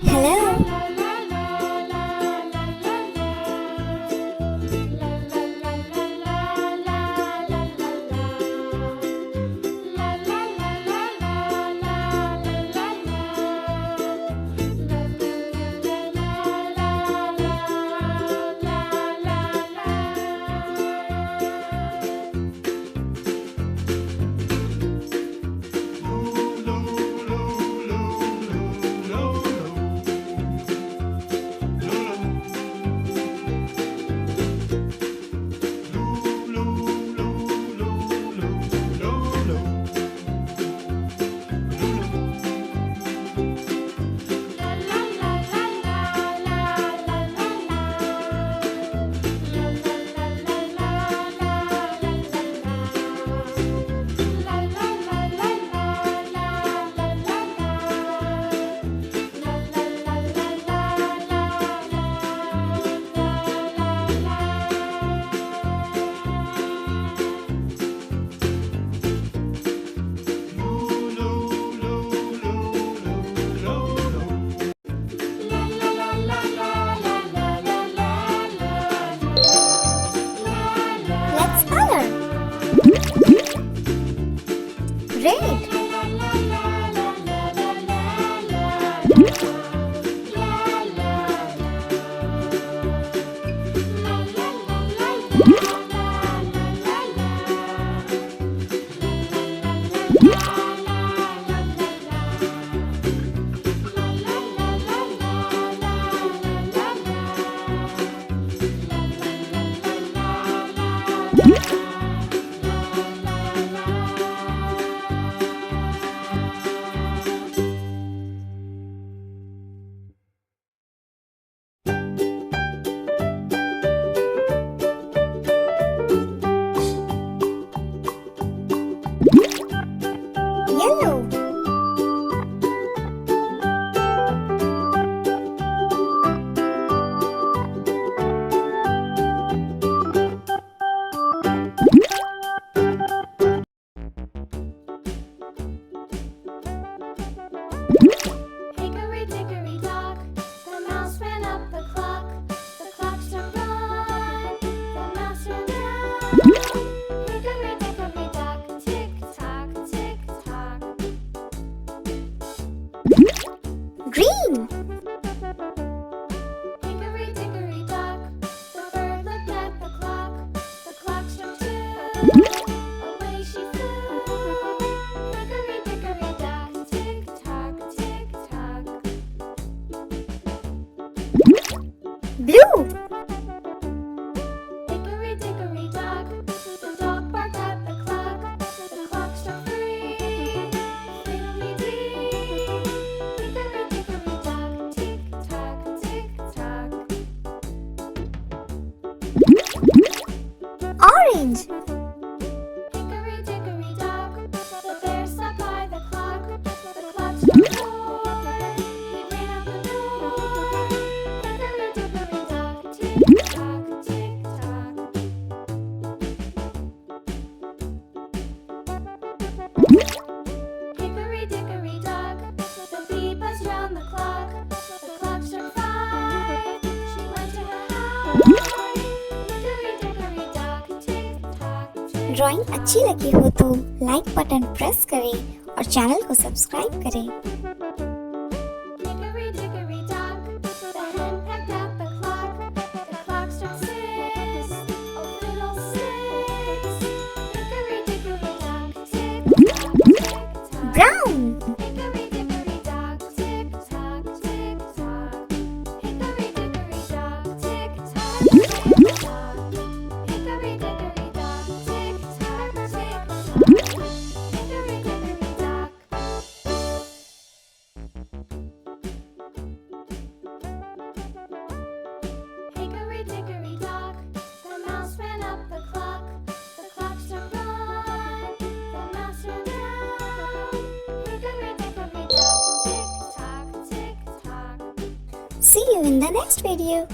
Hello. Let's color. Red. Yellow. Hickory dickory dock, the mouse ran up the clock. The clock struck one, the mouse ran down. Hickory dickory dock, tick tock, tick tock. Green. Hickory dickory dock, the bird looked at the clock. The clock struck two, away she flew. Hickory dickory dock, tick tock, tick tock. Blue. Hickory dickory dock, the dog barked at the clock. The clock struck three, fiddly-dee. Hickory dickory dock, tick tock, tick tock. Orange. Hickory dickory dock, the bear sat by the clock. The clock struck four, he ran out the door. Hickory dickory dock, tick tock, tick tock. Hickory dickory dock, the bee buzzed round the clock. The clock struck five, she went to her hive. Hickory dickory dock, tick tock, tick. Drawing अच्छी लगी हो तो like button press करें और channel को subscribe करें। Hickory dickory dock, the hen pecked at the clock. The clock struck six, oh fiddlesticks. Hickory dickory dock, tick tock, tick tock. Brown. Hickory dickory dock, tick tock, tick tock. Hickory dickory dock, tick tock, tick tock. Hickory dickory dock, tick tock, tick tock. Hickory dickory dock. Hickory dickory dock, the mouse ran up the clock. The clock struck one, the mouse ran down. Hickory dickory dock, tick tock, tick tock. See you in the next video.